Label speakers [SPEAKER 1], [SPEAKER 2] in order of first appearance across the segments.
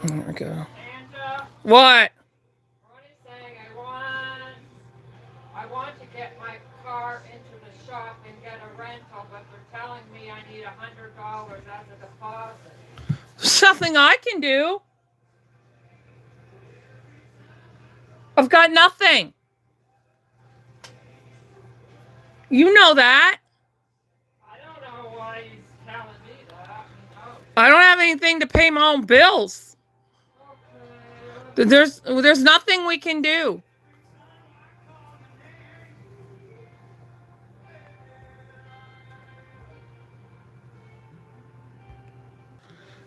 [SPEAKER 1] There we go.
[SPEAKER 2] And
[SPEAKER 1] What?
[SPEAKER 2] Ronnie's saying I want to get my car into the shop and get a rental, but they're telling me I need $100 as a deposit.
[SPEAKER 1] Something I can do. I've got nothing. You know that.
[SPEAKER 2] I don't know why he's telling me that.
[SPEAKER 1] I don't have anything to pay my own bills.
[SPEAKER 2] Okay.
[SPEAKER 1] There's nothing we can do.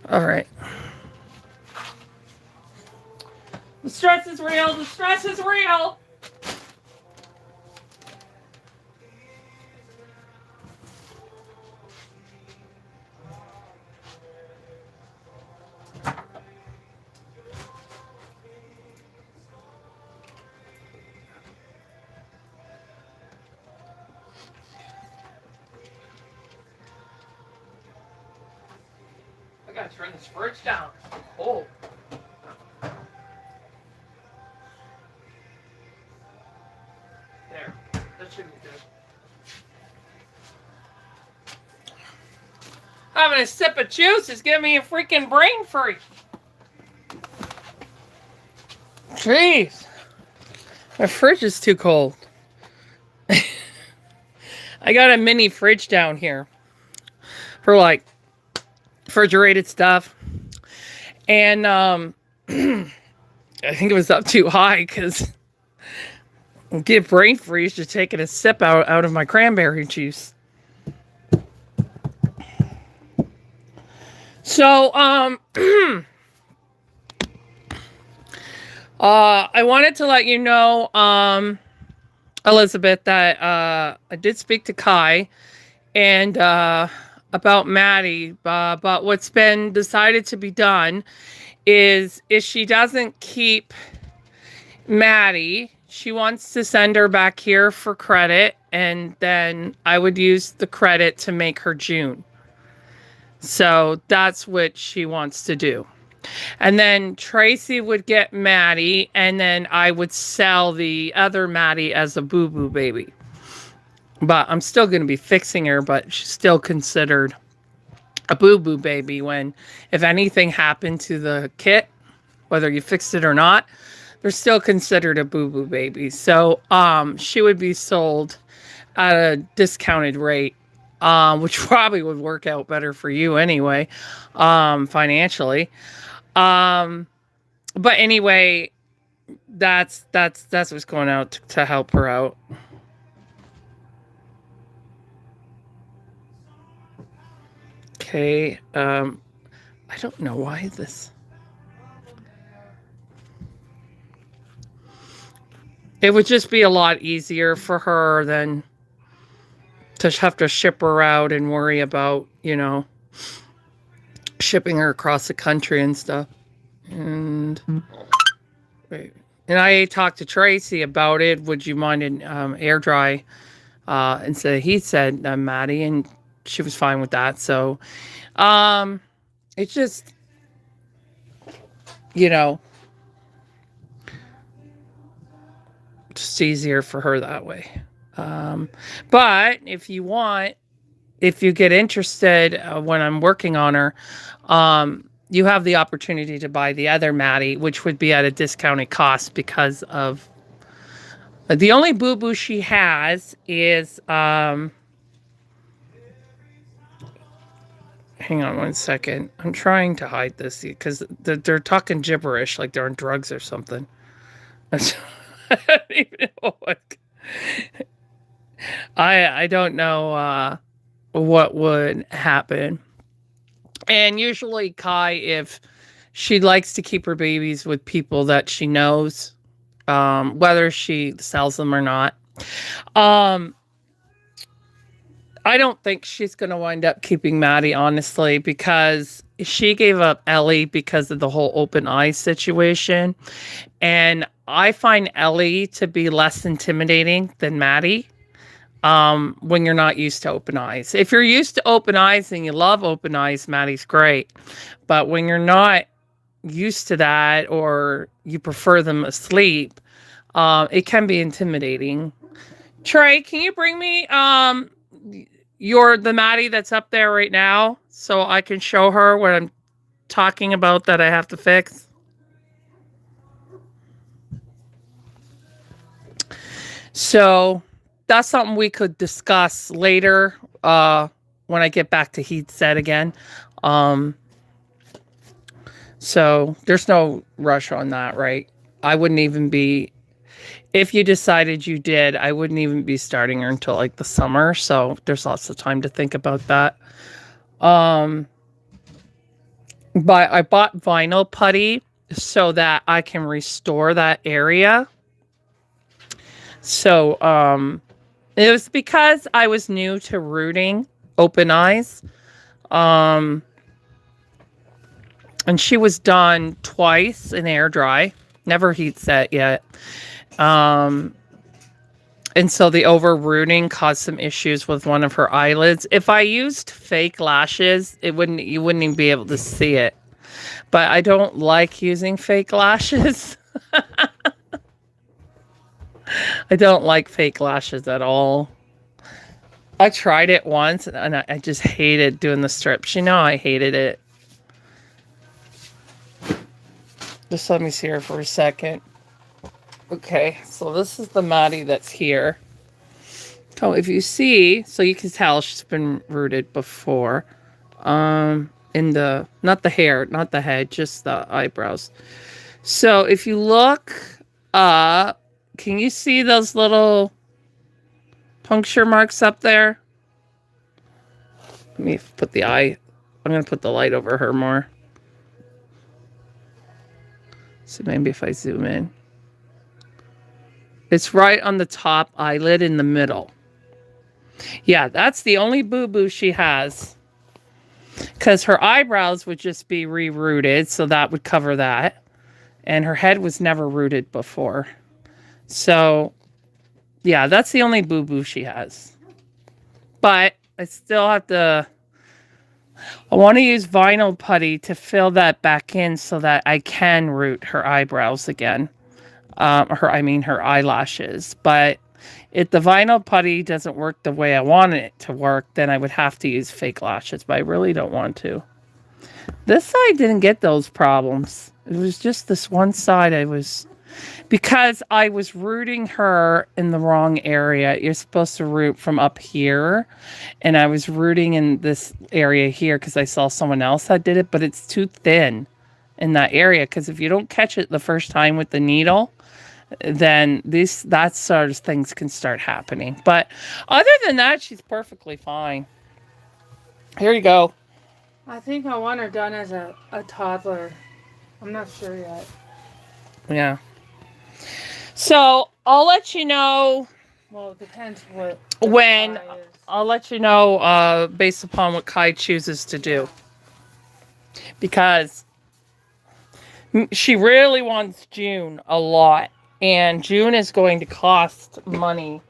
[SPEAKER 1] All right. The stress is real. The stress is real. I gotta turn this fridge down. It's cold. There. That should be good. Having a sip of juice is giving me a freaking brain freeze. Jeez. My fridge is too cold. I got a mini fridge down here for like refrigerated stuff. And I think it was up too high because I get brain freeze just taking a sip out of my cranberry juice. So, I wanted to let you know, Elizabeth, that I did speak to Kai and about Maddie, but what's been decided to be done is if she doesn't keep Maddie, she wants to send her back here for credit, and then I would use the credit to make her June. So that's what she wants to do. And then Tracy would get Maddie, and then I would sell the other Maddie as a boo-boo baby. But I'm still going to be fixing her, but she's still considered a boo-boo baby when, if anything happened to the kit, whether you fixed it or not, they're still considered a boo-boo baby. So she would be sold at a discounted rate, which probably would work out better for you anyway, financially. But anyway, that's what's going out to help her out. Okay. I don't know why this. It would just be a lot easier for her than to have to ship her out and worry about, shipping her across the country and stuff. And wait. And I talked to Tracy about it. Would you mind an air dry? And so he said, Maddie, and she was fine with that. So it's just, just easier for her that way. But if you want, if you get interested when I'm working on her, you have the opportunity to buy the other Maddie, which would be at a discounted cost because of the only boo-boo she has is, hang on one second. I'm trying to hide this because they're talking gibberish like they're on drugs or something. I don't even know what. I don't know what would happen. And usually Kai, if she likes to keep her babies with people that she knows, whether she sells them or not. I don't think she's going to wind up keeping Maddie, honestly, because she gave up Ellie because of the whole open eyes situation. And I find Ellie to be less intimidating than Maddie when you're not used to open eyes. If you're used to open eyes and you love open eyes, Maddie's great. But when you're not used to that or you prefer them asleep, it can be intimidating. Trey, can you bring me the Maddie that's up there right now so I can show her what I'm talking about that I have to fix? So that's something we could discuss later when I get back to heat set again. So there's no rush on that, right? I wouldn't even be, if you decided you did, I wouldn't even be starting her until like the summer. So there's lots of time to think about that. But I bought vinyl putty so that I can restore that area. So it was because I was new to rooting open eyes. And she was done twice in air dry, never heat set yet. And so the over rooting caused some issues with one of her eyelids. If I used fake lashes, you wouldn't even be able to see it. But I don't like using fake lashes. I don't like fake lashes at all. I tried it once and I just hated doing the strips. You know, I hated it. Just let me see her for a second. Okay, so this is the Maddie that's here. So if you see, so you can tell she's been rooted before. In the, not the hair, not the head, just the eyebrows. So if you look up, can you see those little puncture marks up there? Let me put the eye, I'm going to put the light over her more. So maybe if I zoom in. It's right on the top eyelid in the middle. Yeah, that's the only boo-boo she has. Because her eyebrows would just be re-rooted, so that would cover that. And her head was never rooted before. So, yeah, that's the only boo-boo she has. But I still have to... I want to use vinyl putty to fill that back in so that I can root her eyebrows again. Her eyelashes. But if the vinyl putty doesn't work the way I want it to work, then I would have to use fake lashes. But I really don't want to. This side didn't get those problems. It was just this one side because I was rooting her in the wrong area. You're supposed to root from up here. And I was rooting in this area here because I saw someone else that did it. But it's too thin in that area. Because if you don't catch it the first time with the needle, then that sort of things can start happening. But other than that, she's perfectly fine. Here you go.
[SPEAKER 2] I think I want her done as a toddler. I'm not sure yet.
[SPEAKER 1] Yeah. So I'll let you know.
[SPEAKER 2] Well, it depends what.
[SPEAKER 1] When I'll let you know based upon what Kai chooses to do. Because she really wants June a lot. And June is going to cost money.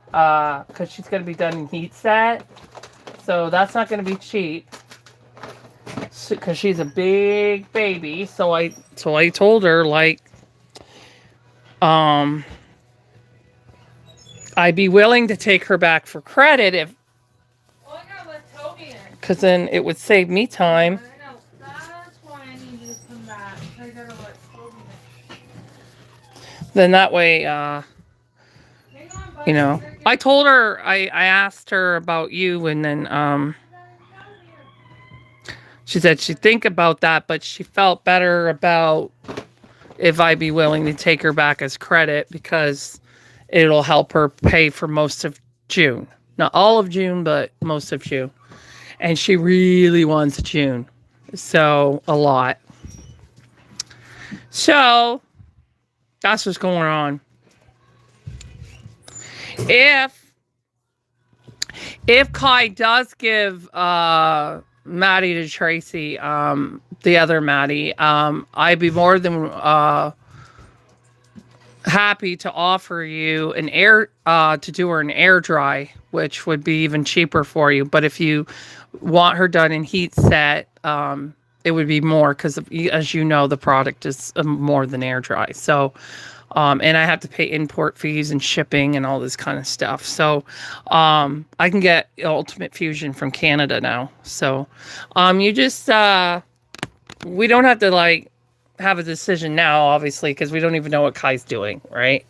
[SPEAKER 1] Because she's going to be done in heat set. So that's not going to be cheap. Because she's a big baby. So I told her, like, I'd be willing to take her back for credit if...
[SPEAKER 2] Well, I gotta let Toby in.
[SPEAKER 1] Because then it would save me time.
[SPEAKER 2] I know. That's why I need you to come back. I gotta let Toby in.
[SPEAKER 1] Then that way,
[SPEAKER 2] Hang on, buddy.
[SPEAKER 1] you know. I told her, I asked her about you, and then, she said she'd think about that, but she felt better about if I'd be willing to take her back as credit because it'll help her pay for most of June. Not all of June, but most of June. And she really wants June. So, a lot. So, that's what's going on. If Kai does give Maddie to Tracy, the other Maddie, I'd be more than happy to offer you an to do her an air dry, which would be even cheaper for you. But if you want her done in heat set, it would be more because, as you know, the product is more than air dry. So, and I have to pay import fees and shipping and all this kind of stuff. So, I can get Ultimate Fusion from Canada now. So, you just, we don't have to like have a decision now, obviously, because we don't even know what Kai's doing, right?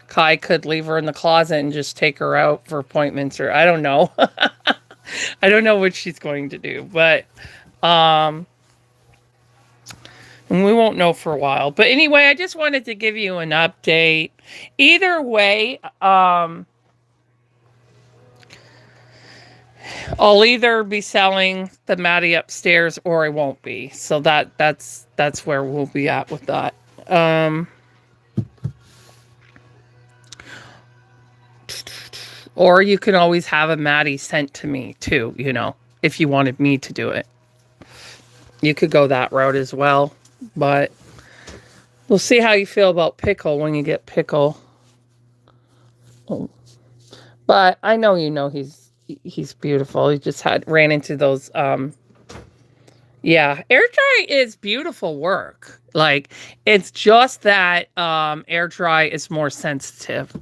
[SPEAKER 1] Kai could leave her in the closet and just take her out for appointments, or I don't know. I don't know what she's going to do, but and we won't know for a while. But anyway, I just wanted to give you an update. Either way, I'll either be selling the Maddie upstairs or I won't be. So that's where we'll be at with that. Or you can always have a Maddie sent to me too, you know, if you wanted me to do it. You could go that route as well. But we'll see how you feel about Pickle when you get Pickle. But I know you know he's beautiful. He just ran into those yeah, air dry is beautiful work. Like, it's just that air dry is more sensitive.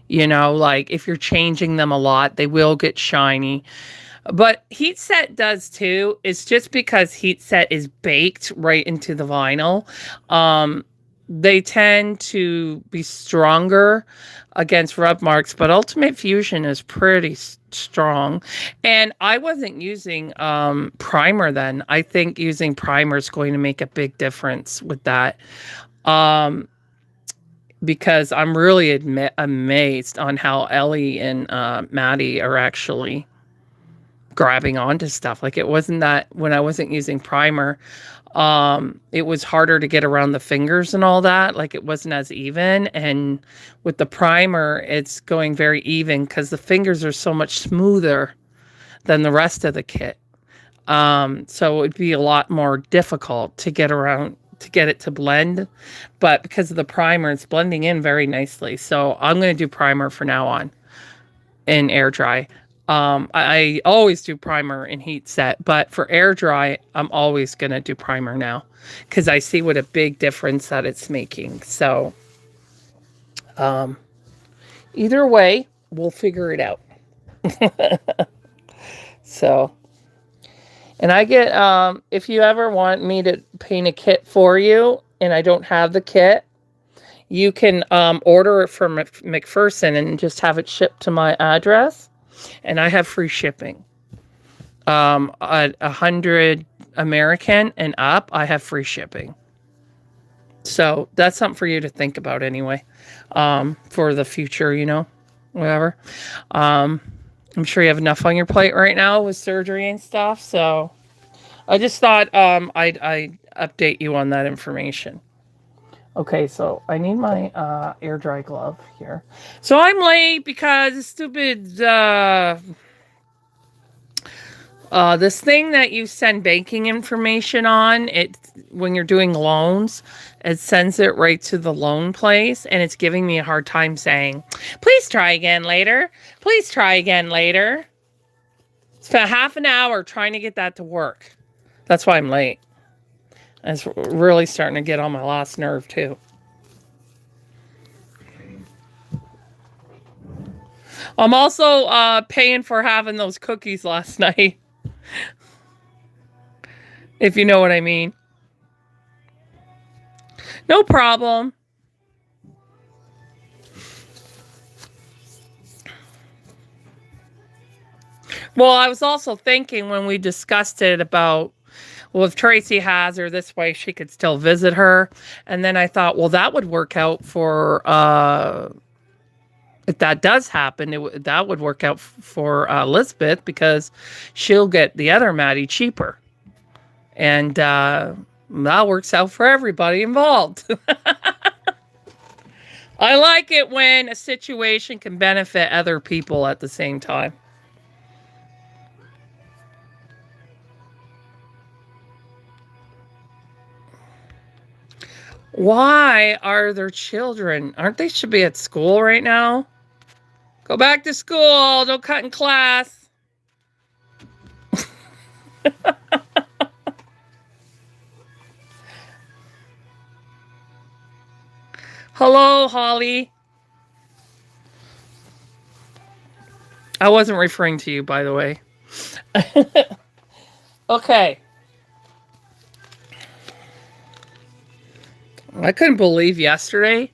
[SPEAKER 1] You know, like if you're changing them a lot, they will get shiny. But heat set does too. It's just because heat set is baked right into the vinyl. They tend to be stronger against rub marks, but Ultimate Fusion is pretty strong. And I wasn't using primer then. I think using primer is going to make a big difference with that. Because I'm really amazed on how Ellie and Maddie are actually grabbing onto stuff. Like, it wasn't that when I wasn't using primer, it was harder to get around the fingers and all that. Like, it wasn't as even. And with the primer, it's going very even because the fingers are so much smoother than the rest of the kit. So it would be a lot more difficult to get around, to get it to blend, but because of the primer, it's blending in very nicely. So I'm going to do primer for now on in air dry. I always do primer in heat set, but for air dry, I'm always going to do primer now because I see what a big difference that it's making. So, either way, we'll figure it out. So, and I get, if you ever want me to paint a kit for you and I don't have the kit, you can order it from McPherson and just have it shipped to my address. And I have free shipping. 100 American and up, I have free shipping. So that's something for you to think about anyway, for the future, you know, whatever. I'm sure you have enough on your plate right now with surgery and stuff. So I just thought I'd update you on that information. Okay, so I need my air dry glove here. So I'm late because stupid this thing that you send banking information on, it when you're doing loans, it sends it right to the loan place, and it's giving me a hard time saying, please try again later. Please try again later. It's been half an hour trying to get that to work. That's why I'm late. And it's really starting to get on my last nerve too. I'm also paying for having those cookies last night. If you know what I mean. No problem. Well, I was also thinking when we discussed it about, well, if Tracy has her this way, she could still visit her. And then I thought, well, that would work out for, if that does happen, that would work out for Elizabeth because she'll get the other Maddie cheaper. And that works out for everybody involved. I like it when a situation can benefit other people at the same time. Why are there children? Aren't they should be at school right now? Go back to school. Don't cut in class. Hello, Holly. I wasn't referring to you, by the way. Okay. I couldn't believe yesterday.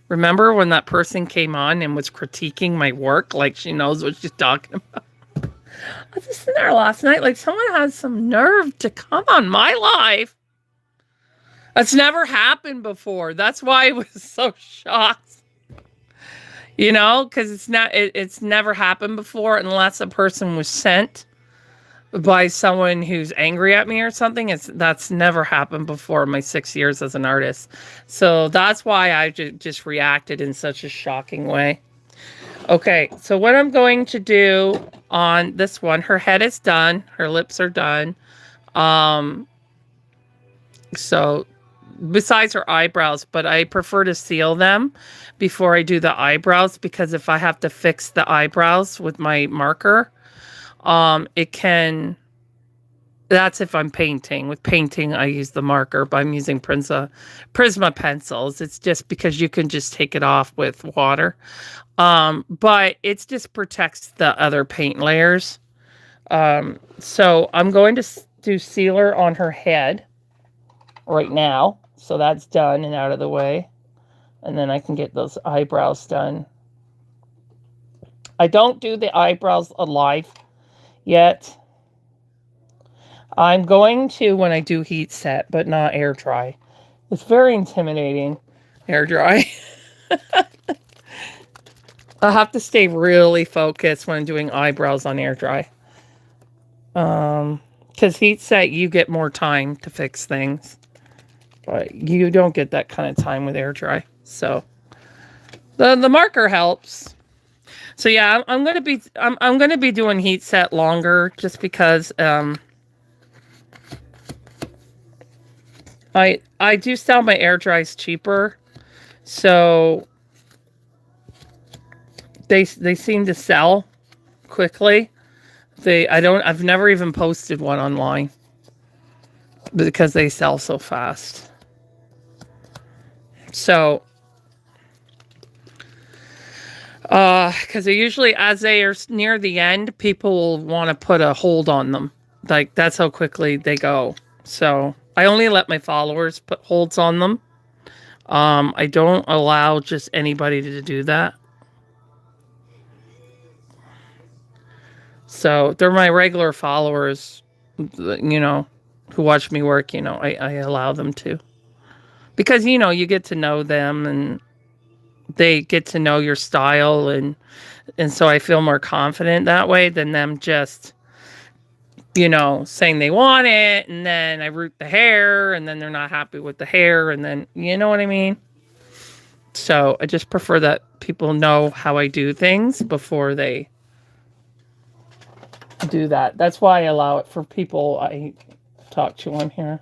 [SPEAKER 1] Remember when that person came on and was critiquing my work like she knows what she's talking about? I was just sitting there last night like someone has some nerve to come on my live. That's never happened before. That's why I was so shocked. You know, because it's never happened before unless a person was sent by someone who's angry at me or something. That's never happened before in my 6 years as an artist. So that's why I just reacted in such a shocking way. Okay, so what I'm going to do on this one, her head is done, her lips are done. So besides her eyebrows, but I prefer to seal them before I do the eyebrows, because if I have to fix the eyebrows with my marker, it can, that's if I'm painting. With painting, I use the marker, but I'm using Prisma pencils. It's just because you can just take it off with water. But it just protects the other paint layers. So I'm going to do sealer on her head right now. So that's done and out of the way. And then I can get those eyebrows done. I don't do the eyebrows alive yet. I'm going to when I do heat set, but not air dry. It's very intimidating, air dry. I'll have to stay really focused when I'm doing eyebrows on air dry. Because heat set, you get more time to fix things. But you don't get that kind of time with air dry. So the marker helps. So yeah, I'm gonna be doing heat set longer just because I do sell my air dries cheaper. So they seem to sell quickly. I've never even posted one online because they sell so fast. So, because they usually, as they are near the end, people will want to put a hold on them. Like, that's how quickly they go. So, I only let my followers put holds on them. I don't allow just anybody to do that. So, they're my regular followers, you know, who watch me work, you know, I allow them to. Because, you know, you get to know them and they get to know your style. And so I feel more confident that way than them just, you know, saying they want it. And then I root the hair and then they're not happy with the hair. And then, you know what I mean? So I just prefer that people know how I do things before they do that. That's why I allow it for people I talk to on here.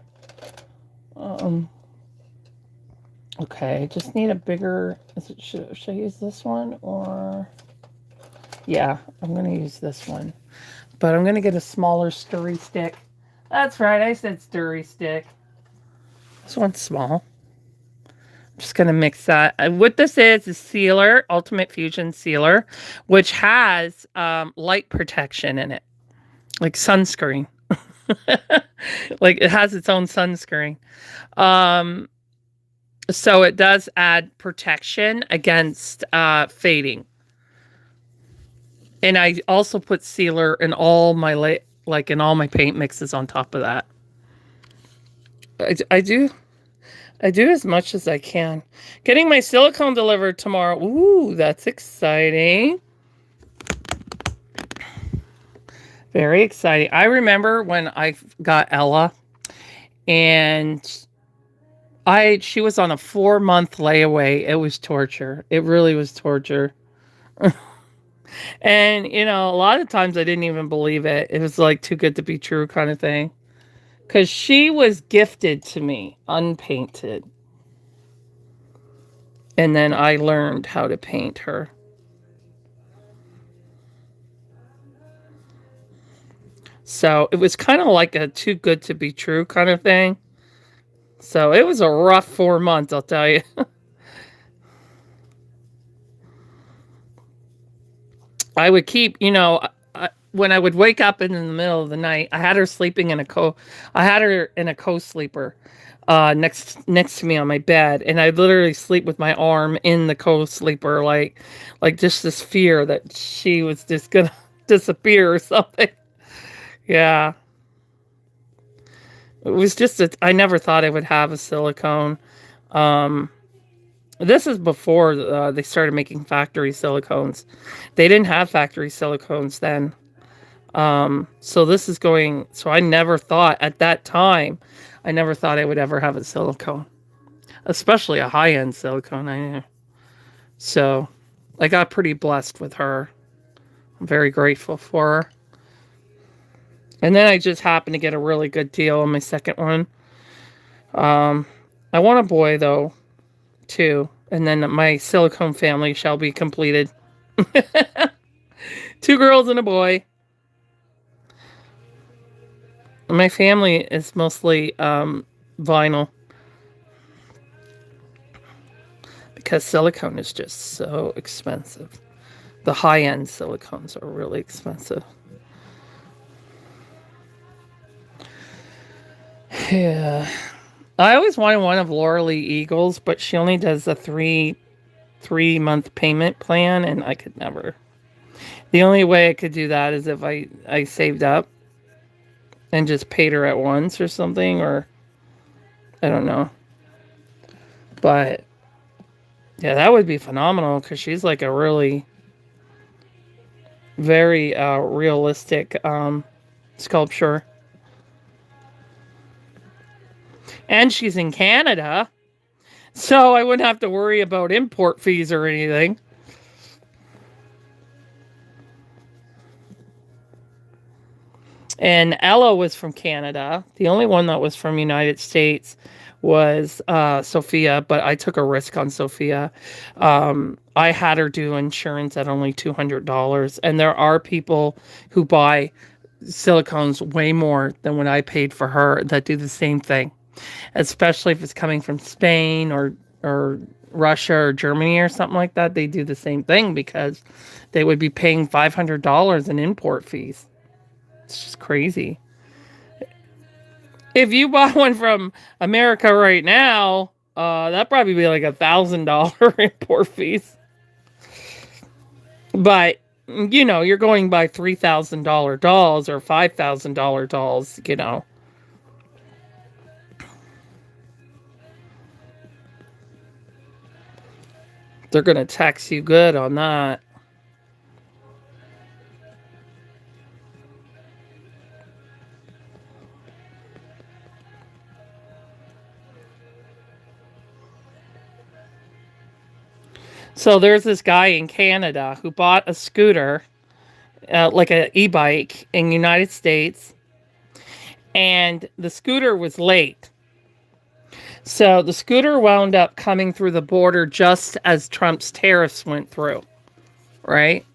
[SPEAKER 1] Okay, I just need a bigger, should I use this one or, yeah, I'm going to use this one. But I'm going to get a smaller stirry stick. That's right, I said stirry stick. This one's small. I'm just going to mix that. What this is sealer, Ultimate Fusion Sealer, which has light protection in it, like sunscreen. Like it has its own sunscreen. So it does add protection against fading. And I also put sealer in all my in all my paint mixes on top of that. I do as much as I can. Getting my silicone delivered tomorrow. Ooh, that's exciting. Very exciting. I remember when I got Ella and she was on a 4-month layaway. It was torture. It really was torture. And, you know, a lot of times I didn't even believe it. It was like too good to be true kind of thing. Because she was gifted to me, unpainted. And then I learned how to paint her. So it was kind of like a too good to be true kind of thing. So it was a rough 4 months, I'll tell you. I would keep, when I would wake up in the middle of the night, I had her sleeping in I had her in a co-sleeper, next to me on my bed, and I literally sleep with my arm in the co-sleeper, like just this fear that she was just gonna disappear or something. Yeah, it was just I never thought I would have a silicone. Um, this is before they started making factory silicones. They didn't have factory silicones then. So this is going, so I never thought at that time, I never thought I would ever have a silicone, especially a high-end silicone. So I got pretty blessed with her. I'm very grateful for her. And then I just happened to get a really good deal on my second one. I want a boy though, too. And then my silicone family shall be completed. 2 girls and a boy. My family is mostly vinyl. Because silicone is just so expensive. The high-end silicones are really expensive. Yeah. I always wanted one of Laura Lee Eagle's, but she only does a three-month payment plan, and I could never. The only way I could do that is if I saved up and just paid her at once or something, or I don't know. But yeah, that would be phenomenal because she's like a really very realistic sculpture. And she's in Canada, so I wouldn't have to worry about import fees or anything. And Ella was from Canada. The only one that was from United States was Sophia, but I took a risk on Sophia. I had her do insurance at only $200. And there are people who buy silicones way more than what I paid for her that do the same thing. Especially if it's coming from Spain or Russia or Germany or something like that. They do the same thing because they would be paying $500 in import fees. It's just crazy. If you buy one from America right now, that'd probably be like $1,000 import fees. But you're going by $3,000 dolls or $5,000 dolls. They're gonna tax you good on that. So there's this guy in Canada who bought a scooter, like an e-bike in the United States, and the scooter was late. So the scooter wound up coming through the border just as Trump's tariffs went through, right?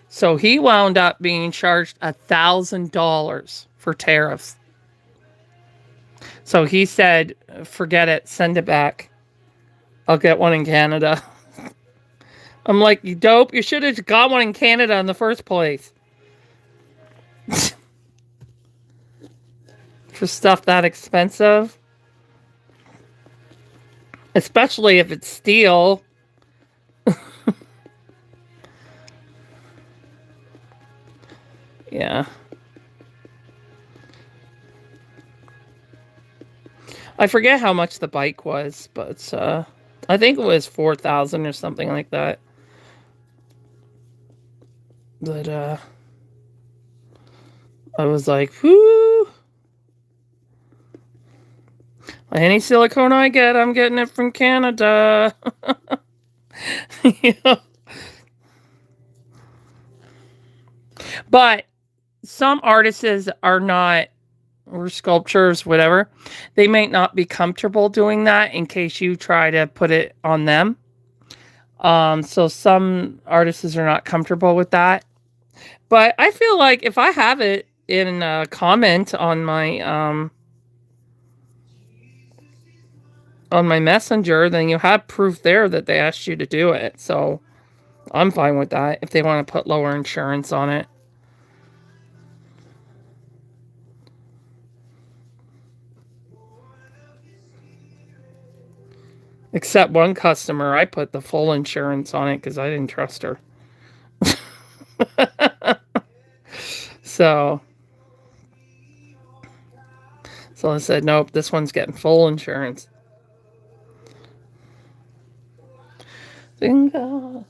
[SPEAKER 1] So he wound up being charged $1,000 for tariffs. So he said, forget it, send it back. I'll get one in Canada. I'm like, you dope. You should have got one in Canada in the first place. For stuff that expensive. Especially if it's steel. Yeah. I forget how much the bike was, but I think it was 4,000 or something like that. But I was like, whoo. Any silicone I get, I'm getting it from Canada. But some artists are not, or sculptures, whatever, they might not be comfortable doing that in case you try to put it on them. So some artists are not comfortable with that. But I feel like if I have it in a comment on my messenger, then you have proof there that they asked you to do it. So I'm fine with that if they want to put lower insurance on it. Except one customer, I put the full insurance on it because I didn't trust her. So I said, nope, this one's getting full insurance. Finger.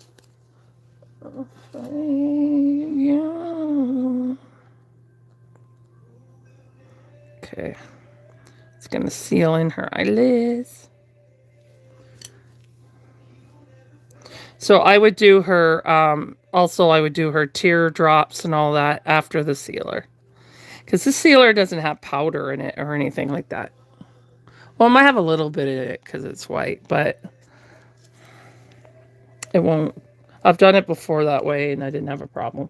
[SPEAKER 1] Okay. It's going to seal in her eyelids. So I would do her, also I would do her teardrops and all that after the sealer. Because the sealer doesn't have powder in it or anything like that. Well, it might have a little bit in it because it's white, but it won't. I've done it before that way and I didn't have a problem.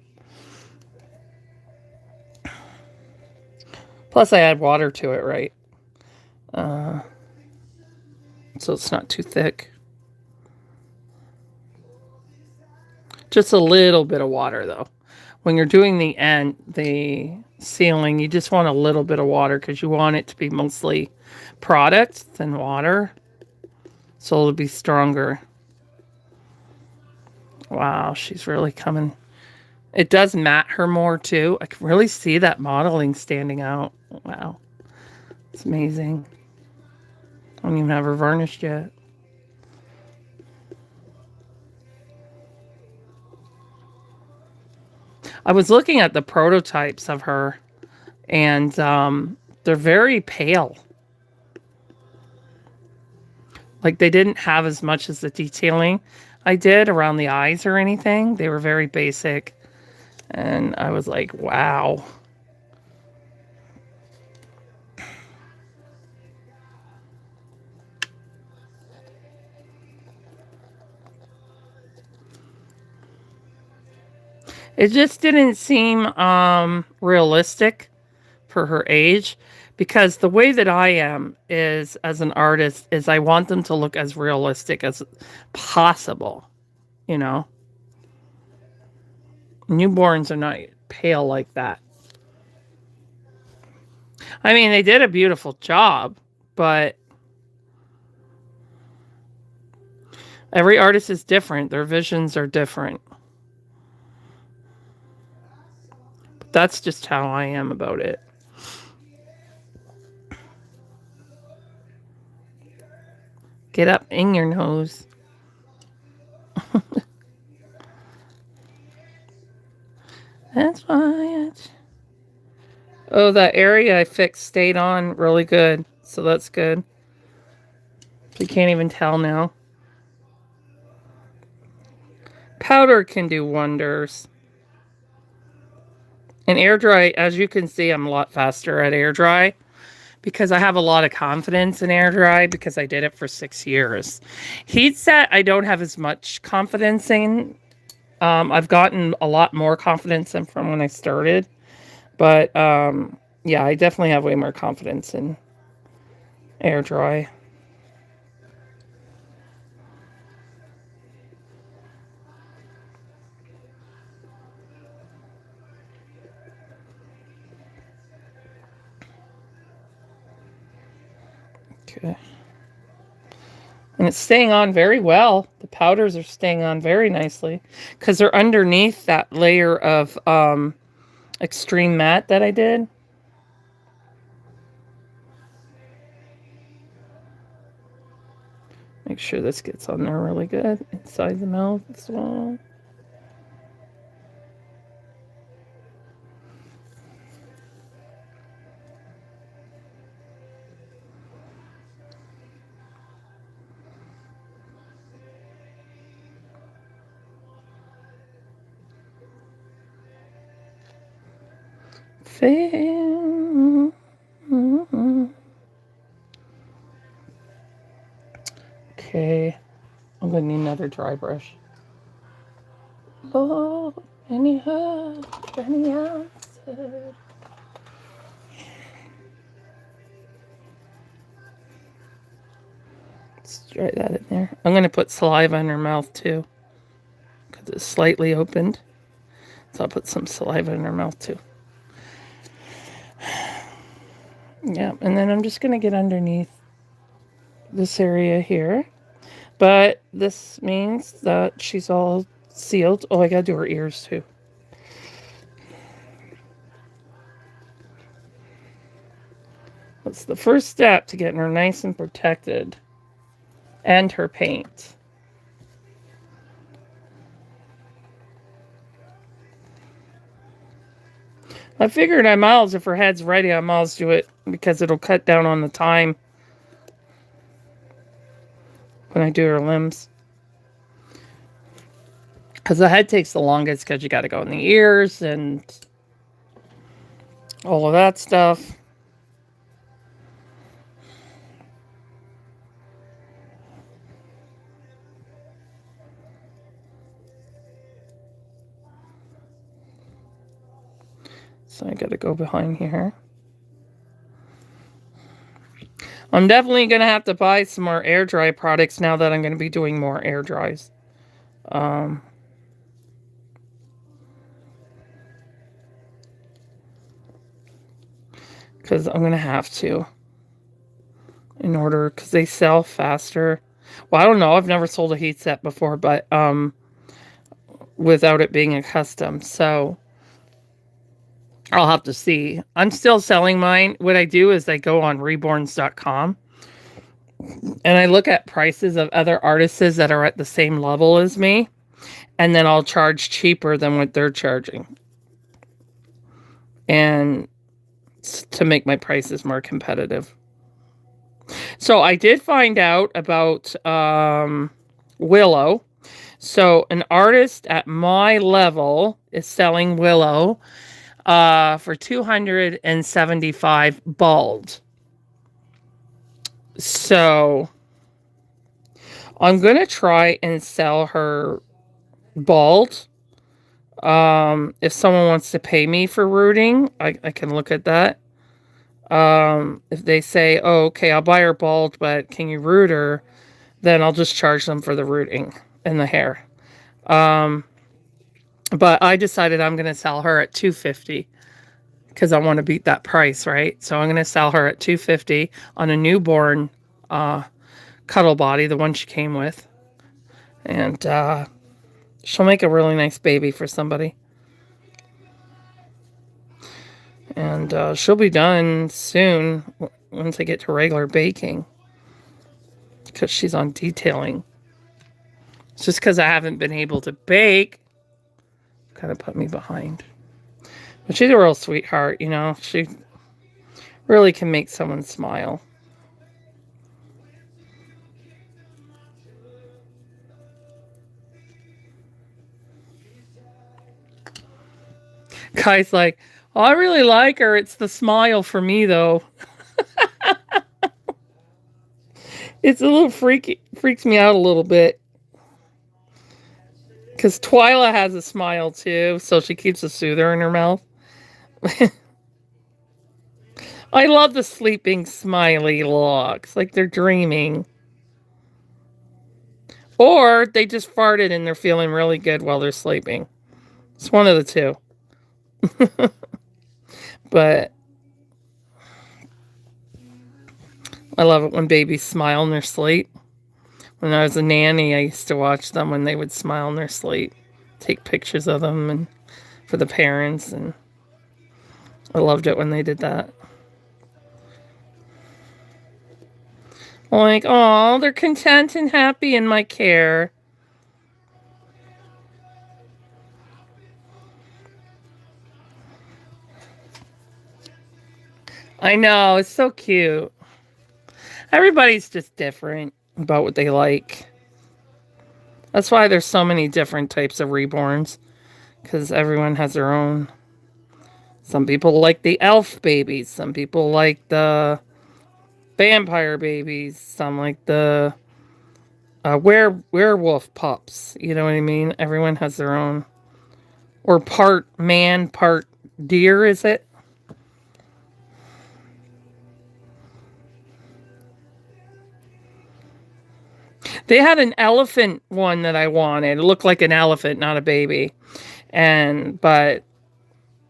[SPEAKER 1] Plus I add water to it, right? So it's not too thick. Just a little bit of water though. When you're doing the sealing, you just want a little bit of water because you want it to be mostly product than water. So it'll be stronger. Wow, she's really coming. It does matte her more too. I can really see that modeling standing out. Wow. It's amazing. I don't even have her varnished yet. I was looking at the prototypes of her, and they're very pale. Like they didn't have as much as the detailing I did around the eyes or anything. They were very basic. And I was like, wow. It just didn't seem realistic for her age, because the way that I am is as an artist is I want them to look as realistic as possible, you know. Newborns are not pale like that. I mean, they did a beautiful job, but every artist is different. Their visions are different. But that's just how I am about it. Get up in your nose. That's why oh, that area I fixed stayed on really good. So that's good. You can't even tell now. Powder can do wonders. And air dry, as you can see, I'm a lot faster at air dry because I have a lot of confidence in air dry because I did it for 6 years. Heat set, I don't have as much confidence in. I've gotten a lot more confidence in from when I started. But, yeah, I definitely have way more confidence in air dry. Okay. And it's staying on very well. The powders are staying on very nicely because they're underneath that layer of extreme matte that I did. Make sure this gets on there really good inside the mouth as well. Okay, I'm gonna need another dry brush. Oh, any hurt, any answer. Let's dry that in there. I'm gonna put saliva in her mouth too, because Just slightly opened. So I'll put some saliva in her mouth too. Yeah, and then I'm just going to get underneath this area here. But this means that she's all sealed. Oh, I got to do her ears too. That's the first step to getting her nice and protected. And her paint. I figured I might, if her head's ready, I might do it because it'll cut down on the time when I do her limbs. Because the head takes the longest because you got to go in the ears and all of that stuff. So I got to go behind here. I'm definitely going to have to buy some more air dry products now that I'm going to be doing more air dries. Because I'm going to have to. In order, because they sell faster. Well, I don't know. I've never sold a heat set before, but without it being a custom. So I'll have to see. I'm still selling mine. What I do is I go on reborns.com and I look at prices of other artists that are at the same level as me. And then I'll charge cheaper than what they're charging. And to make my prices more competitive. So I did find out about Willow. So an artist at my level is selling Willow for $275 bald. So I'm going to try and sell her bald. If someone wants to pay me for rooting, I can look at that. If they say, oh, okay, I'll buy her bald, but can you root her? Then I'll just charge them for the rooting and the hair. But I decided I'm going to sell her at $250 because I want to beat that price, right? So I'm going to sell her at $250 on a newborn cuddle body, the one she came with. And she'll make a really nice baby for somebody. And she'll be done soon once I get to regular baking. Because she's on detailing. It's just because I haven't been able to bake. Kind of put me behind. But she's a real sweetheart, you know. She really can make someone smile. Guy's like, oh, I really like her. It's the smile for me, though. It's a little freaky. Freaks me out a little bit. Because Twyla has a smile, too. So she keeps a soother in her mouth. I love the sleeping smiley looks. Like they're dreaming. Or they just farted and they're feeling really good while they're sleeping. It's one of the two. But I love it when babies smile in their sleep. When I was a nanny, I used to watch them when they would smile in their sleep. Take pictures of them and for the parents. And I loved it when they did that. Like, oh, they're content and happy in my care. I know, it's so cute. Everybody's just different about what they like. That's why there's so many different types of reborns. Because everyone has their own. Some people like the elf babies. Some people like the vampire babies. Some like the werewolf pups. You know what I mean? Everyone has their own. Or part man, part deer, is it? They had an elephant one that I wanted. It looked like an elephant, not a baby. But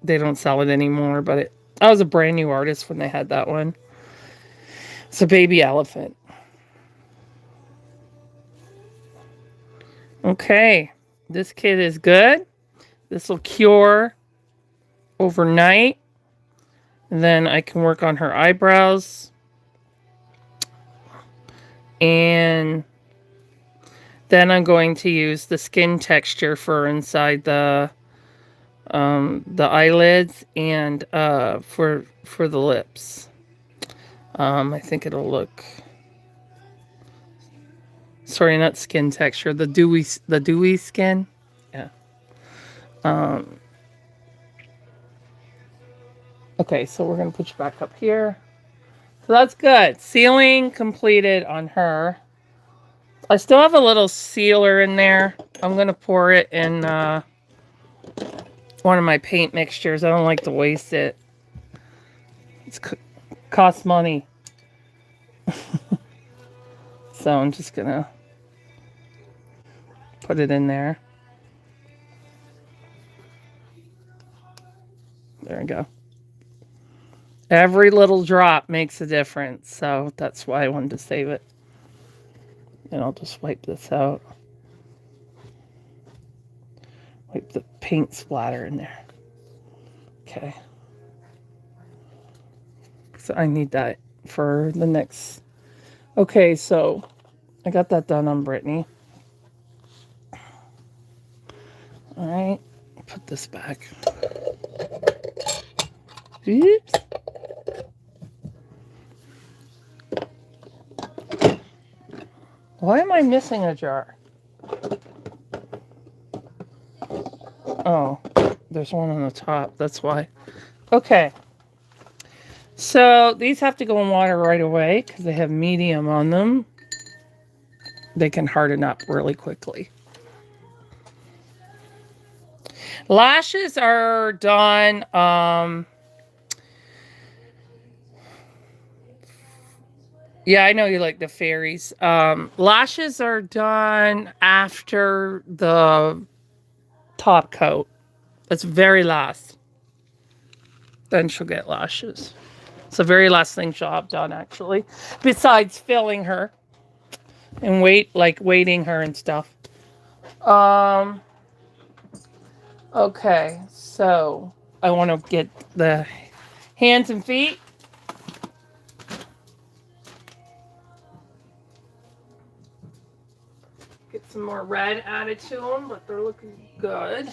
[SPEAKER 1] they don't sell it anymore. But I was a brand new artist when they had that one. It's a baby elephant. Okay, this kit is good. This will cure overnight. And then I can work on her eyebrows. And then I'm going to use the skin texture for inside the eyelids and for the lips. I think it'll look. Sorry, not skin texture. The dewy skin. Yeah. Okay, so we're gonna put you back up here. So that's good. Sealing completed on her. I still have a little sealer in there. I'm gonna pour it in one of my paint mixtures. I don't like to waste it. It costs money. So I'm just gonna put it in there. There we go. Every little drop makes a difference, so that's why I wanted to save it. And I'll just wipe this out. Wipe the paint splatter in there. Okay. So I need that for the next. Okay, so I got that done on Brittany. All right, put this back. Oops. Why am I missing a jar? Oh, there's one on the top. That's why. Okay. So these have to go in water right away because they have medium on them. They can harden up really quickly. Lashes are done. Yeah, I know you like the fairies. Lashes are done after the top coat. That's very last. Then she'll get lashes. It's the very last thing she'll have done, actually. Besides filling her and waiting her and stuff. Okay, so I want to get the hands and feet. Get some more red added to them, but they're looking good.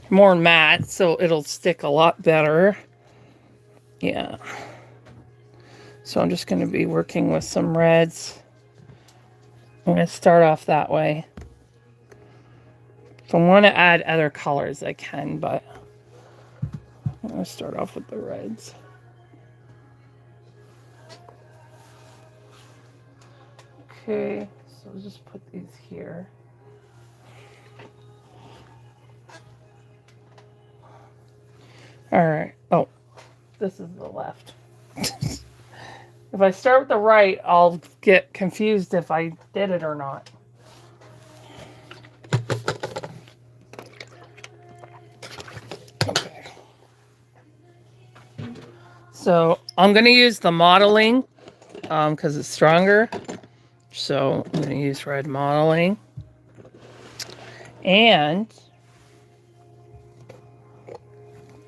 [SPEAKER 1] More matte, so it'll stick a lot better. Yeah. So I'm just going to be working with some reds. I'm going to start off that way. If I want to add other colors, I can, but I'm going to start off with the reds. Okay, so I'll just put these here. All right. Oh, this is the left. If I start with the right, I'll get confused if I did it or not. Okay. So I'm going to use the modeling because it's stronger. So I'm going to use red modeling. And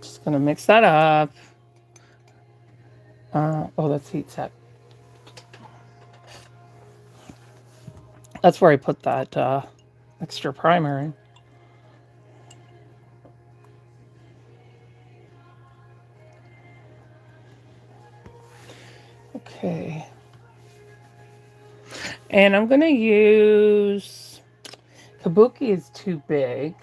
[SPEAKER 1] just going to mix that up. Oh, that's heat set. That's where I put that extra primer in. Okay. And I'm going to use... Kabuki is too big.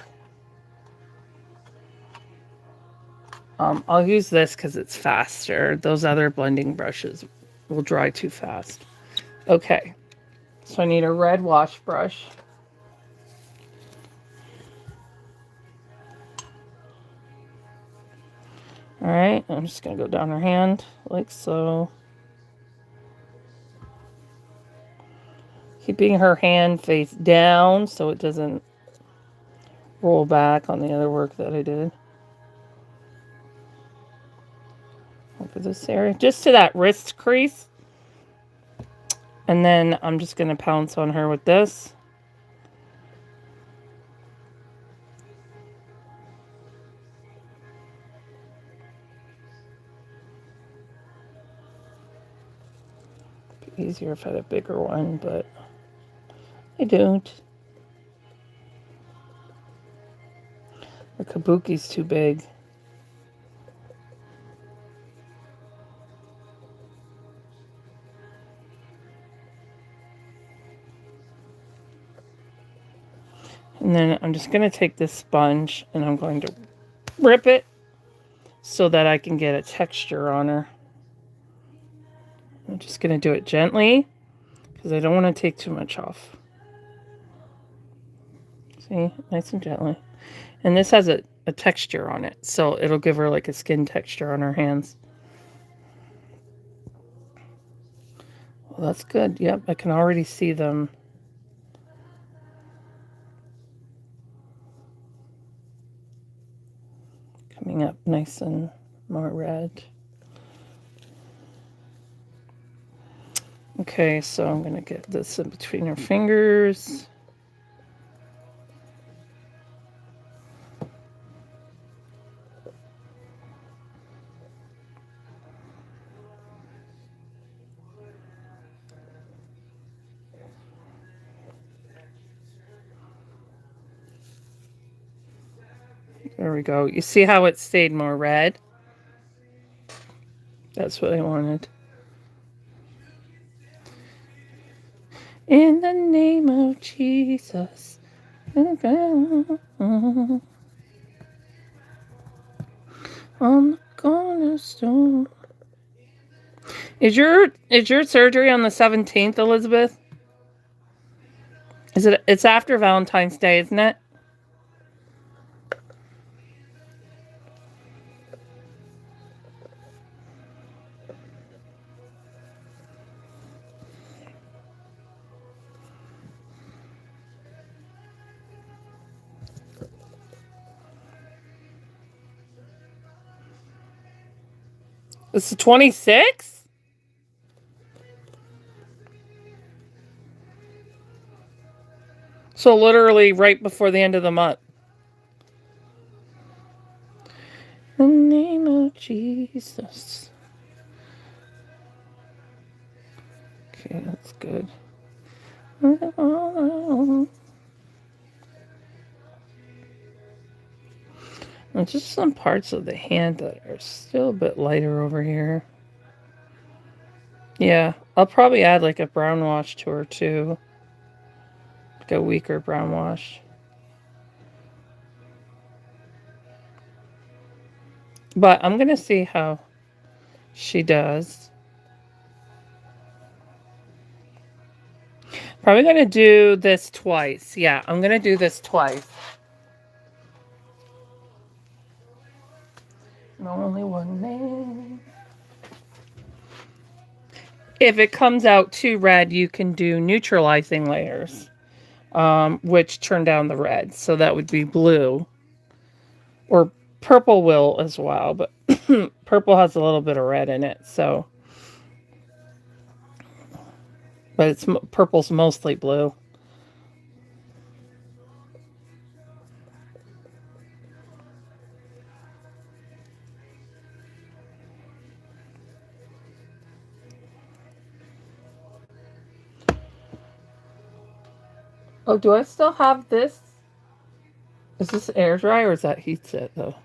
[SPEAKER 1] I'll use this because it's faster. Those other blending brushes will dry too fast. Okay. So I need a red wash brush. All right, I'm just going to go down her hand like so. Keeping her hand face down so it doesn't roll back on the other work that I did. Over this area, just to that wrist crease. And then I'm just going to pounce on her with this. Be easier if I had a bigger one, but I don't. The kabuki's too big. And then I'm just going to take this sponge and I'm going to rip it so that I can get a texture on her. I'm just going to do it gently because I don't want to take too much off. See, nice and gently. And this has a texture on it, so it'll give her like a skin texture on her hands. Well, that's good. Yep, I can already see them. Coming up nice and more red. Okay, so I'm going to get this in between her fingers. There we go. You see how it stayed more red? That's what I wanted. In the name of Jesus. On the cornerstone. Is your surgery on the 17th, Elizabeth? It's after Valentine's Day, isn't it? It's the 26th? So literally right before the end of the month. In the name of Jesus. Okay, that's good. There's just some parts of the hand that are still a bit lighter over here. Yeah, I'll probably add like a brown wash to her too. Like a weaker brown wash. But I'm going to see how she does. Probably going to do this twice. Yeah, I'm going to do this twice. Only one name. If it comes out too red, you can do neutralizing layers, which turn down the red. So that would be blue. Or purple will as well, but purple has a little bit of red in it. So, but purple's mostly blue. Oh, do I still have this? Is this air dry or is that heat set though?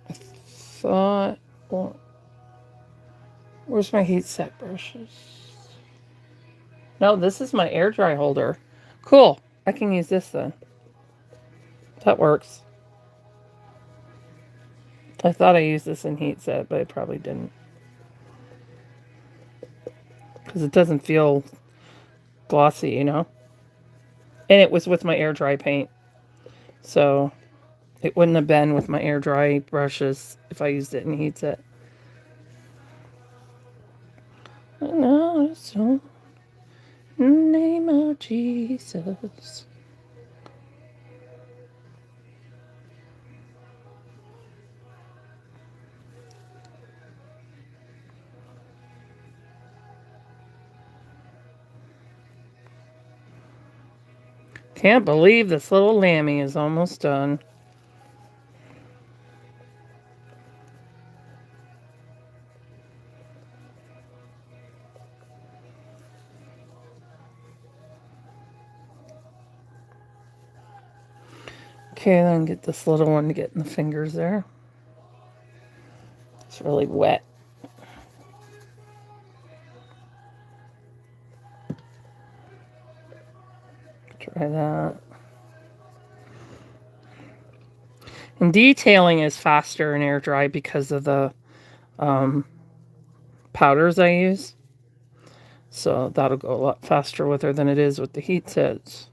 [SPEAKER 1] I thought. Well, where's my heat set brushes? No, this is my air dry holder. Cool. I can use this then. That works. I thought I used this in heat set, but I probably didn't. Because it doesn't feel glossy, you know? And it was with my air dry paint. So, It wouldn't have been with my air dry brushes if I used it and heats it. No, so name of Jesus. Can't believe this little lammy is almost done. Okay, then get this little one to get in the fingers there. It's really wet. Try that. And detailing is faster in air dry because of the powders I use. So that'll go a lot faster with her than it is with the heat sets.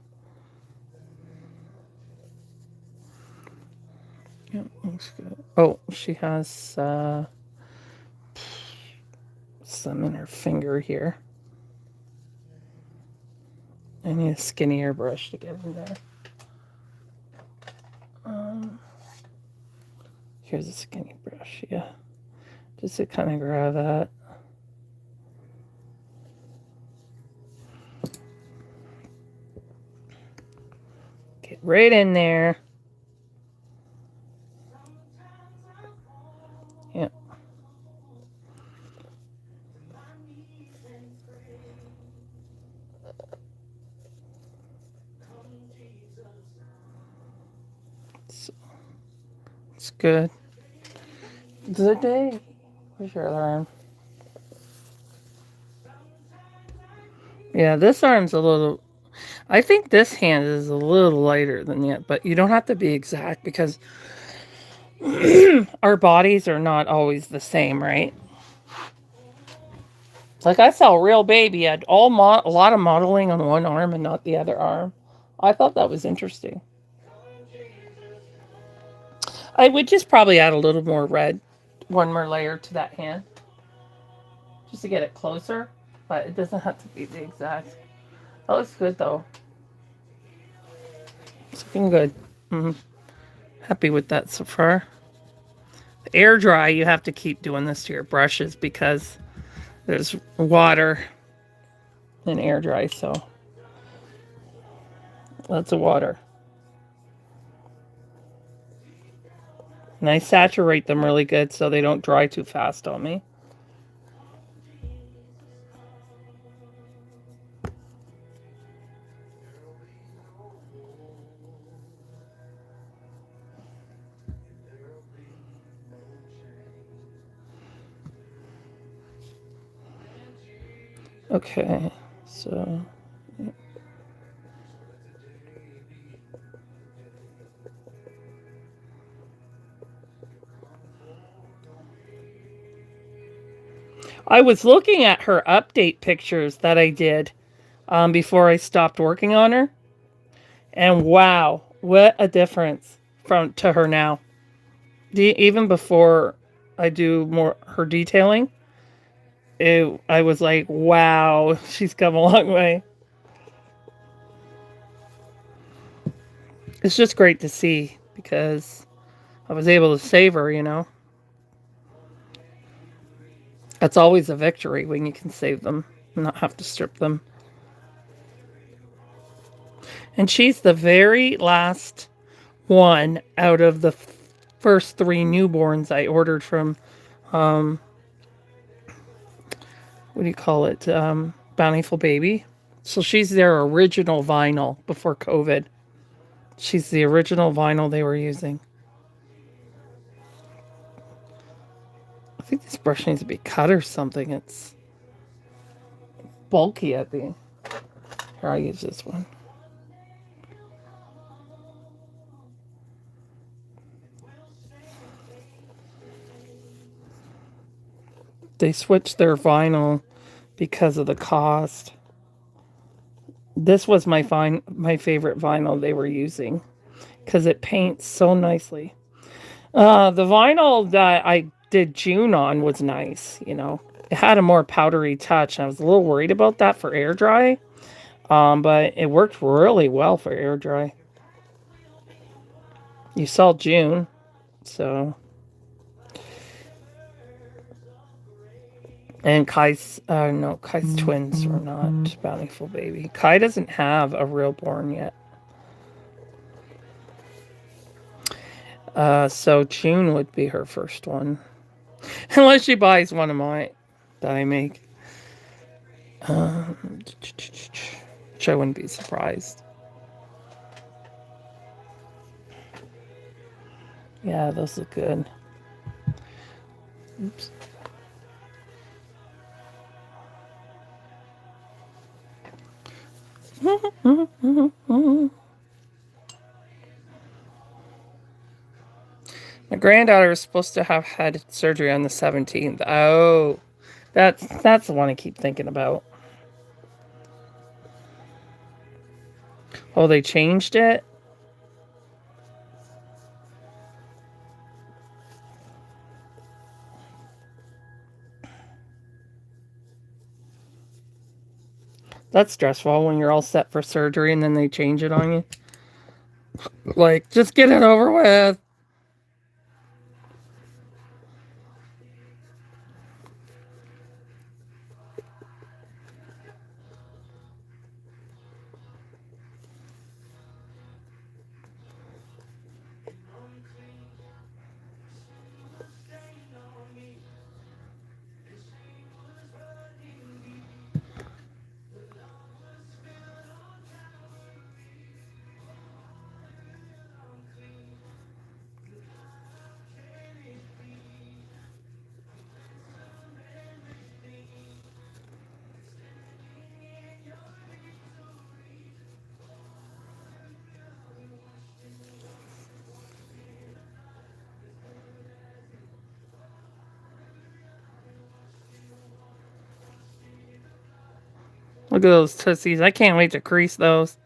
[SPEAKER 1] Yeah, looks good. Oh, she has some in her finger here. I need a skinnier brush to get in there. Here's a skinny brush, yeah. Just to kind of grab that. Get right in there. Yeah. So, it's good. Good day. Where's your other arm? Yeah, this arm's a little... I think this hand is a little lighter than that, but you don't have to be exact because our bodies are not always the same, right? Like I saw a real baby had a lot of modeling on one arm and not the other arm. I thought that was interesting. I would just probably add a little more red, one more layer to that hand, just to get it closer, but it doesn't have to be the exact. That looks good though. It's looking good. Happy with that so far. The air dry, you have to keep doing this to your brushes because there's water in air dry, so lots of water. And I saturate them really good so they don't dry too fast on me. Okay, so I was looking at her update pictures that I did before I stopped working on her, and wow, what a difference from to her now. Even before I do more her detailing, I was like, wow, she's come a long way. It's just great to see because I was able to save her, you know. That's always a victory when you can save them and not have to strip them. And she's the very last one out of the first 3 newborns I ordered from, what do you call it? Bountiful Baby. So she's their original vinyl before COVID. She's the original vinyl they were using. I think this brush needs to be cut or something. It's bulky at the... Here, I'll use this one. They switched their vinyl because of the cost. This was my favorite vinyl they were using. because it paints so nicely. The vinyl that I did June on was nice, you know. It had a more powdery touch. I was a little worried about that for air dry, but it worked really well for air dry. You saw June, so. And Kai's, no, Kai's twins were not Bountiful Baby. Kai doesn't have a Reborn yet. So June would be her first one. Unless she buys one of mine that I make. Which I wouldn't be surprised. Yeah, those look good. Oops. My granddaughter is supposed to have had surgery on the 17th. Oh, that's the one I keep thinking about. Oh, they changed it? That's stressful when you're all set for surgery and then they change it on you. Like, just get it over with. Look at those tootsies. I can't wait to crease those.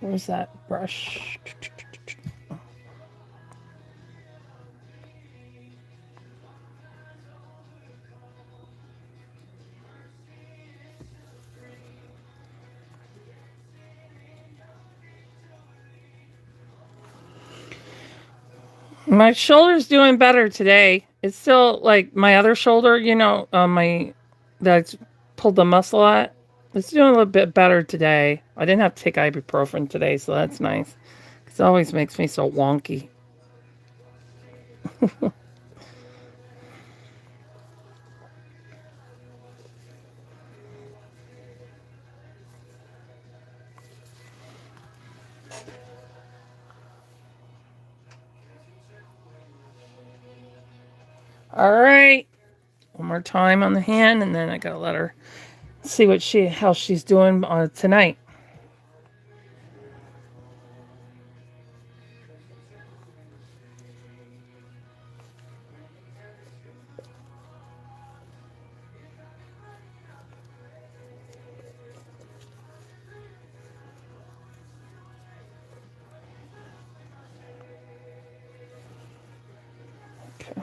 [SPEAKER 1] Where's that brush? My shoulder's doing better today. It's still like my other shoulder, you know, that I pulled the muscle at. It's doing a little bit better today. I didn't have to take ibuprofen today, so that's nice. Because it always makes me so wonky. All right. One more time on the hand, and then I gotta let her see how she's doing tonight. Okay.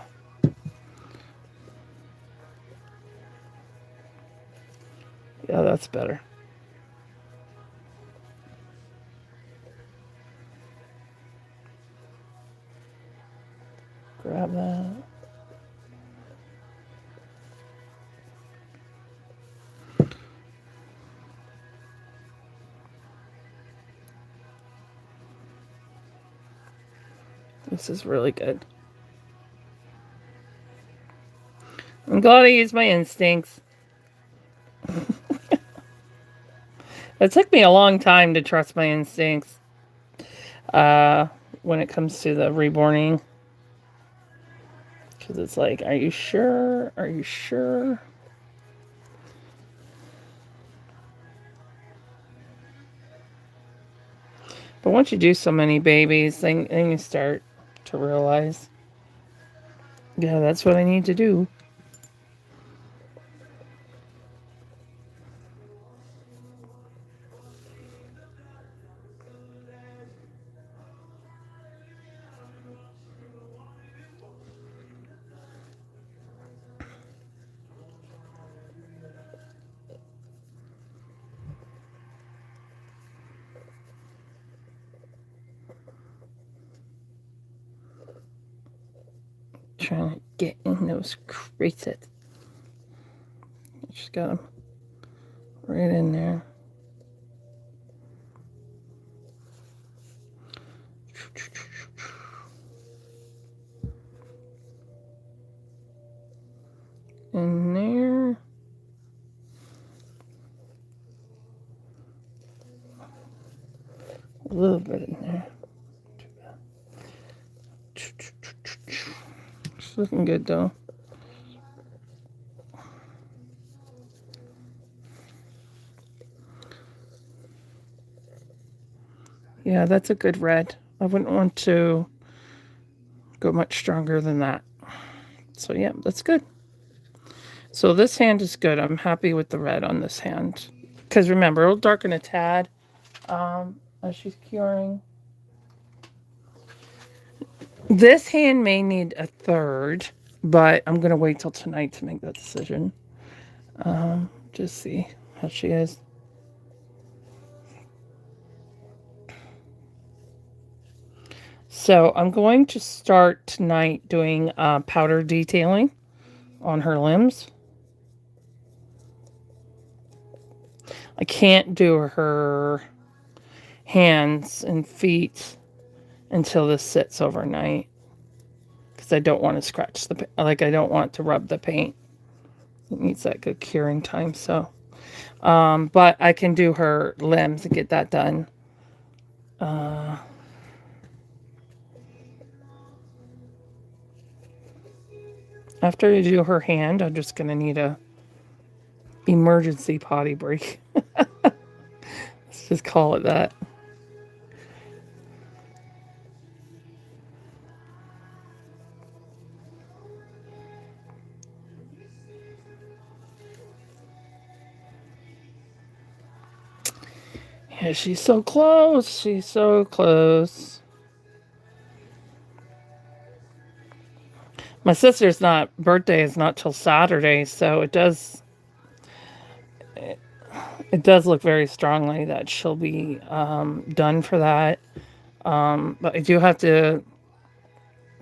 [SPEAKER 1] Yeah, that's better. Grab that. This is really good. I'm glad I used my instincts. It took me a long time to trust my instincts when it comes to the reborning. Because it's like, are you sure? Are you sure? But once you do so many babies, then you start to realize, yeah, that's what I need to do. trying to get in those creases. Just got them right in there. In there. A little bit in there. It's looking good though. Yeah, that's a good red. I wouldn't want to go much stronger than that. So yeah, that's good. So this hand is good. I'm happy with the red on this hand. Because remember, it'll darken a tad as she's curing. This hand may need a third, but I'm going to wait till tonight to make that decision. Just see how she is. So I'm going to start tonight doing powder detailing on her limbs. I can't do her hands and feet until this sits overnight because I don't want to scratch the, like I don't want to rub the paint. It needs that good curing time. So, but I can do her limbs and get that done. After I do her hand, I'm just going to need a emergency potty break. Let's just call it that. Yeah, she's so close. She's so close. My sister's birthday is not till Saturday, so it does look very strongly that she'll be done for that. But I do have to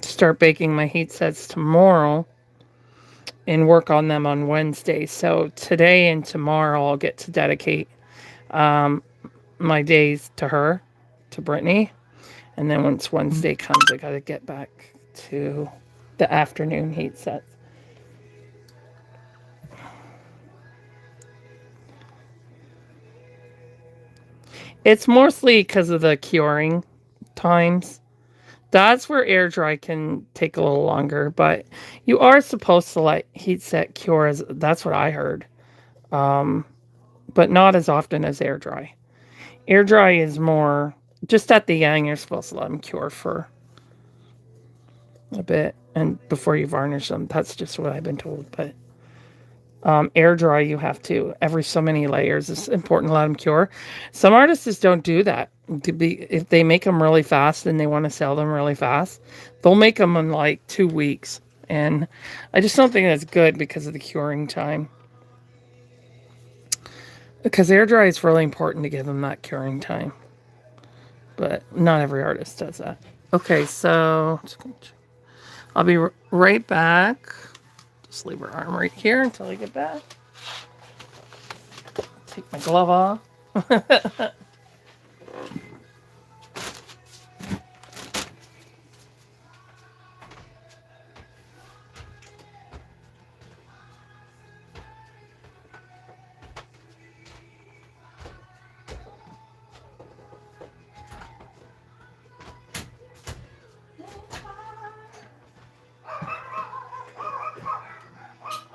[SPEAKER 1] start baking my heat sets tomorrow and work on them on Wednesday. So today and tomorrow I'll get to dedicate my days to her, to Brittany. And then once Wednesday comes, I got to get back to the afternoon heat sets. It's mostly because of the curing times. That's where air dry can take a little longer, but you are supposed to let heat set cure. That's what I heard. But not as often as air dry. Air dry is more, just at the end, you're supposed to let them cure for a bit and before you varnish them. That's just what I've been told. But air dry, you have to, every so many layers, it's important to let them cure. Some artists just don't do that. If they make them really fast and they want to sell them really fast, they'll make them in like 2 weeks. And I just don't think that's good because of the curing time. Because air dry is really important to give them that curing time. But not every artist does that. Okay, so I'll be right back. Just leave her arm right here until I get back. Take my glove off.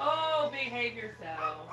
[SPEAKER 1] Oh, behave yourself.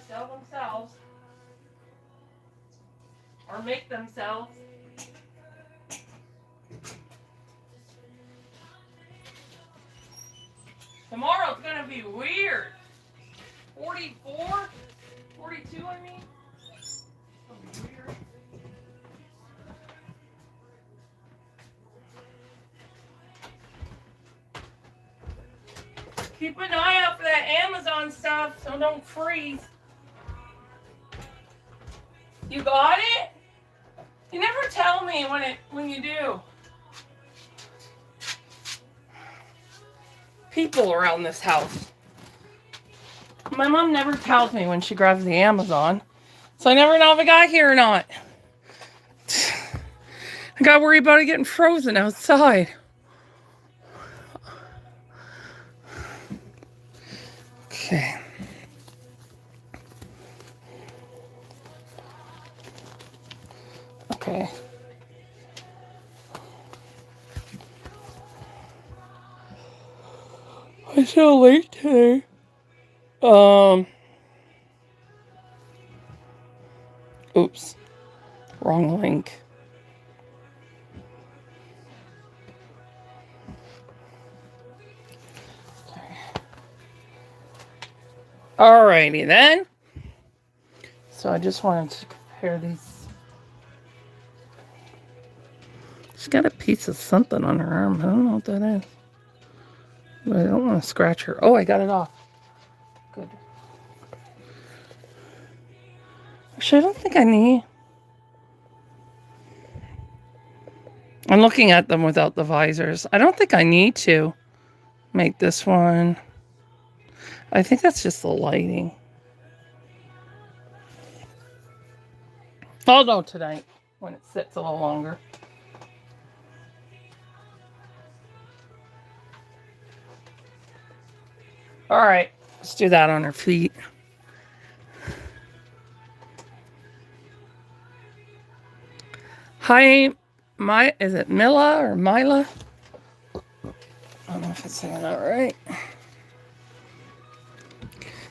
[SPEAKER 1] sell themselves. Or make themselves. Tomorrow's gonna be weird. 44? 42, I mean? It's gonna be weird. Keep an eye out for that Amazon stuff so don't freeze. You got it? You never tell me when you do. People around this house. My mom never tells me when she grabs the Amazon, so I never know if it got here or not. I gotta worry about it getting frozen outside. Okay. Okay. I'm so late today. Oops. Wrong link. Alrighty then. So I just wanted to compare these. She's got a piece of something on her arm. I don't know what that is. But I don't want to scratch her. Oh, I got it off. Good. Actually, I don't think I need. I'm looking at them without the visors. I don't think I need to make this one. I think that's just the lighting. I'll know tonight when it sits a little longer. All right, let's do that on her feet. Hi, is it Mila or Mila? I don't know if it's saying that right.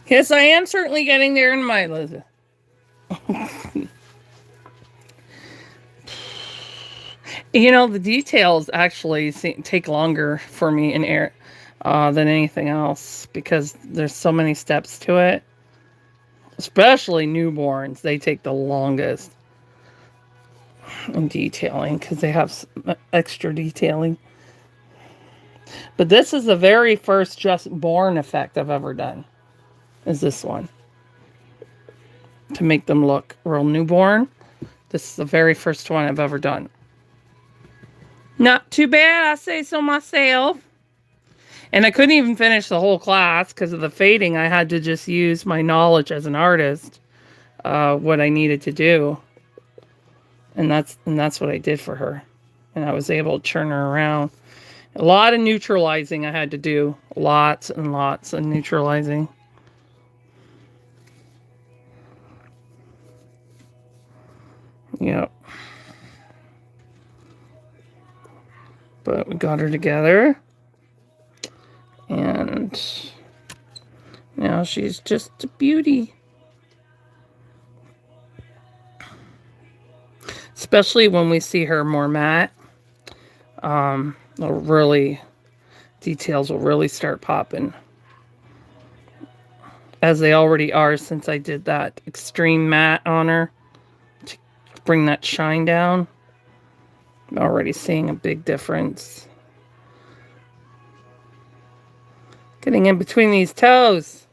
[SPEAKER 1] Yes, I am certainly getting there in Mila. You know, the details actually take longer for me in air than anything else because there's so many steps to it. Especially newborns, they take the longest in detailing because they have extra detailing. But this is the very first just born effect I've ever done. Is this one. To make them look real newborn. This is the very first one I've ever done. Not too bad, I say so myself. And I couldn't even finish the whole class because of the fading. I had to just use my knowledge as an artist, what I needed to do. And that's what I did for her. And I was able to turn her around. A lot of neutralizing I had to do. Lots and lots of neutralizing. Yep. But we got her together. And now she's just a beauty. Especially when we see her more matte. Details will really start popping. As they already are since I did that extreme matte on her. To bring that shine down. I'm already seeing a big difference. Getting in between these toes.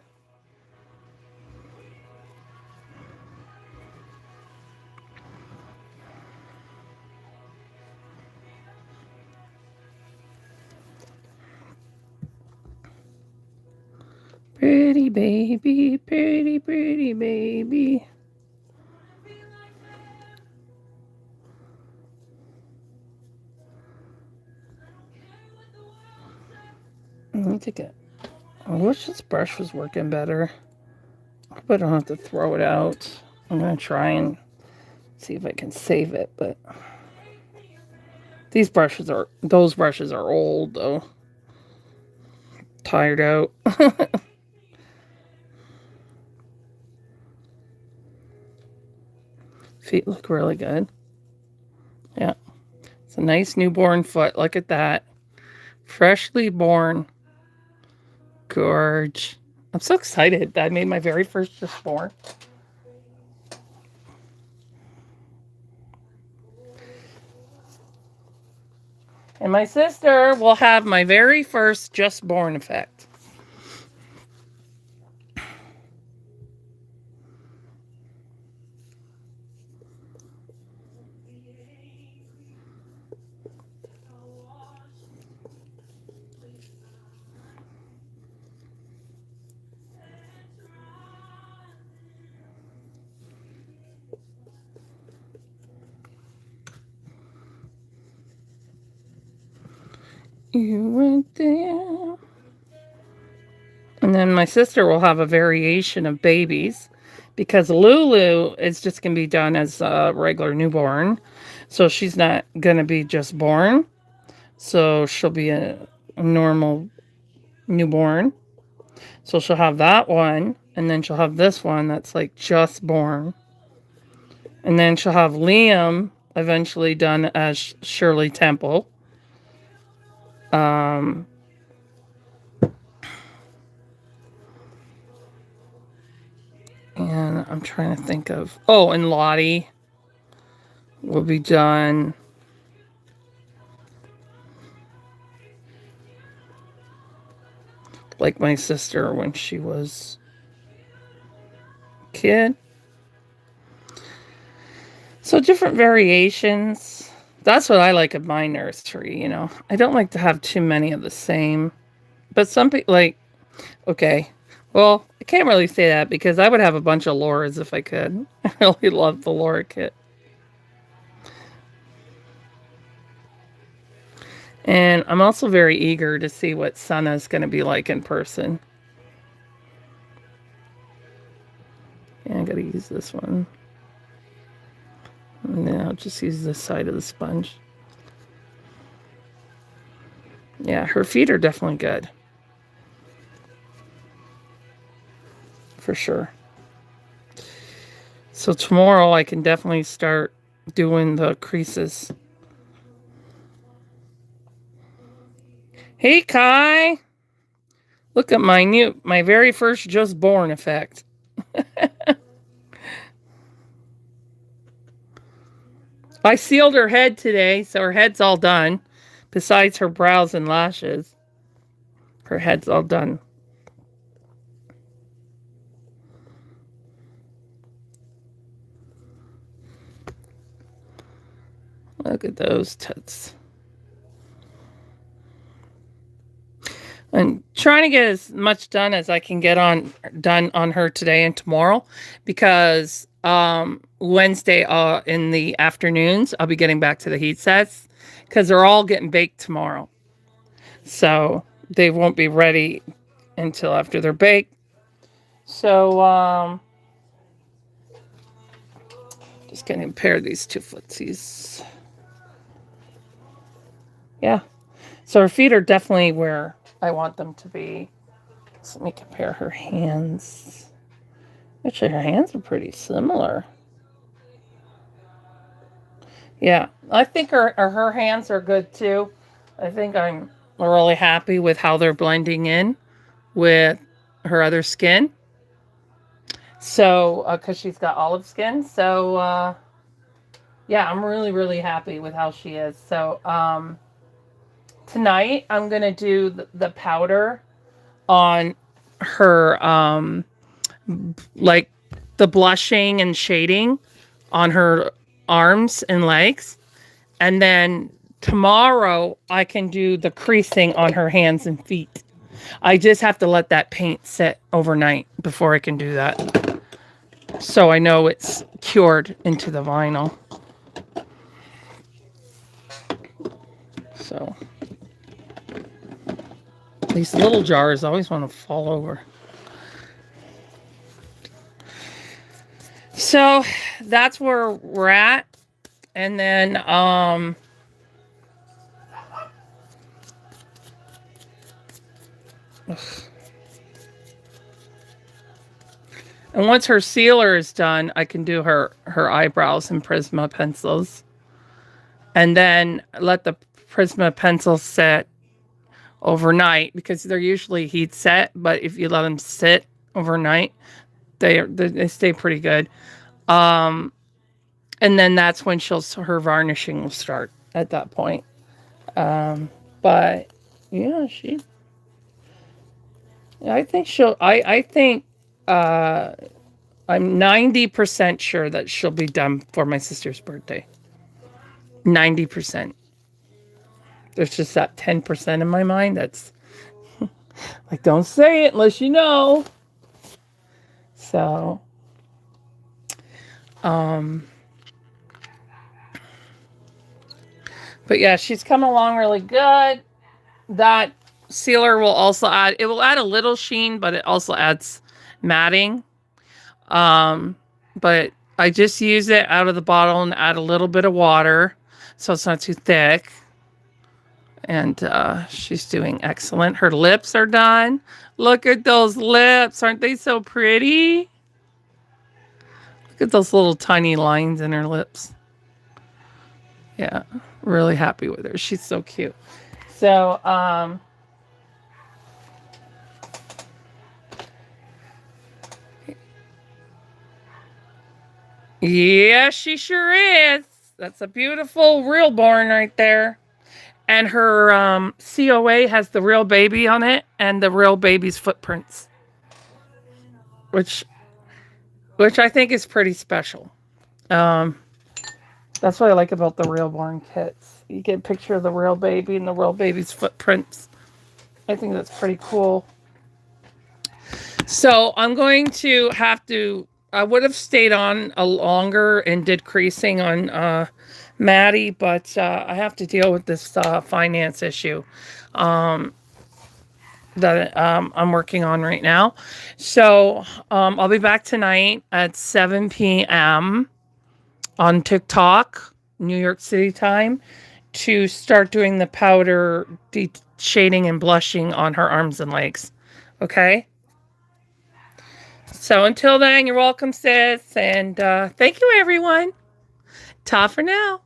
[SPEAKER 1] Pretty baby, pretty, pretty baby. Let me take it. I wish this brush was working better. I hope I don't have to throw it out. I'm going to try and see if I can save it, but those brushes are old though. Tired out. Feet look really good. Yeah. It's a nice newborn foot. Look at that. Freshly born. Gorge. I'm so excited that I made my very first just born. And my sister will have my very first just born effect. You went there. And then my sister will have a variation of babies because Lulu is just going to be done as a regular newborn. So she's not going to be just born. So she'll be a normal newborn. So she'll have that one. And then she'll have this one that's like just born. And then she'll have Liam eventually done as Shirley Temple. And I'm trying to think of... Oh, and Lottie will be done... like my sister when she was a kid. So different variations. That's what I like of my nursery, you know. I don't like to have too many of the same. But some people like... Okay. Well, I can't really say that because I would have a bunch of Lauras if I could. I really love the Laura kit. And I'm also very eager to see what Sana's going to be like in person. Yeah, I got to use this one. And then I'll just use this side of the sponge. Yeah, her feet are definitely good. For sure. So tomorrow I can definitely start doing the creases. Hey, Kai. Look at my very first just born effect. I sealed her head today, so her head's all done. Besides her brows and lashes, her head's all done. Look at those tits. And trying to get as much done as I can get done on her today and tomorrow, because Wednesday in the afternoons I'll be getting back to the heat sets because they're all getting baked tomorrow, so they won't be ready until after they're baked. So just gonna compare these two footsies. Yeah, so her feet are definitely where I want them to be. So let me compare her hands. Actually, her hands are pretty similar. Yeah, I think her hands are good too. I think I'm really happy with how they're blending in with her other skin. So, because she's got olive skin. So, yeah, I'm really, really happy with how she is. So, tonight I'm going to do the powder on her, like the blushing and shading on her arms and legs. And then tomorrow I can do the creasing on her hands and feet. I just have to let that paint sit overnight before I can do that. So I know it's cured into the vinyl. So these little jars always want to fall over. So that's where we're at. And then And once her sealer is done, I can do her eyebrows in Prisma pencils. And then let the Prisma pencils set overnight because they're usually heat set. But if you let them sit overnight, they stay pretty good. And then that's when her varnishing will start at that point. But yeah, I think I think I'm 90% sure that she'll be done for my sister's birthday. 90%. There's just that 10% in my mind that's like, don't say it unless you know. So, but yeah, she's come along really good. That sealer will also add, it will add a little sheen, but it also adds matting. But I just use it out of the bottle and add a little bit of water so it's not too thick. And she's doing excellent. Her lips are done. Look at those lips. Aren't they so pretty? Look at those little tiny lines in her lips. Yeah, really happy with her. She's so cute. So, yeah, she sure is. That's a beautiful Reborn right there. And her COA has the real baby on it and the real baby's footprints, which I think is pretty special. That's what I like about the Reborn kits. You get a picture of the real baby and the real baby's footprints. I think that's pretty cool. So I'm going to have to, I would have stayed on a longer and did creasing on Maddie, but I have to deal with this finance issue that I'm working on right now. So I'll be back tonight at 7 p.m. on TikTok, New York City time, to start doing the powder shading and blushing on her arms and legs. Okay? So until then, you're welcome, sis. And thank you, everyone. Ta for now.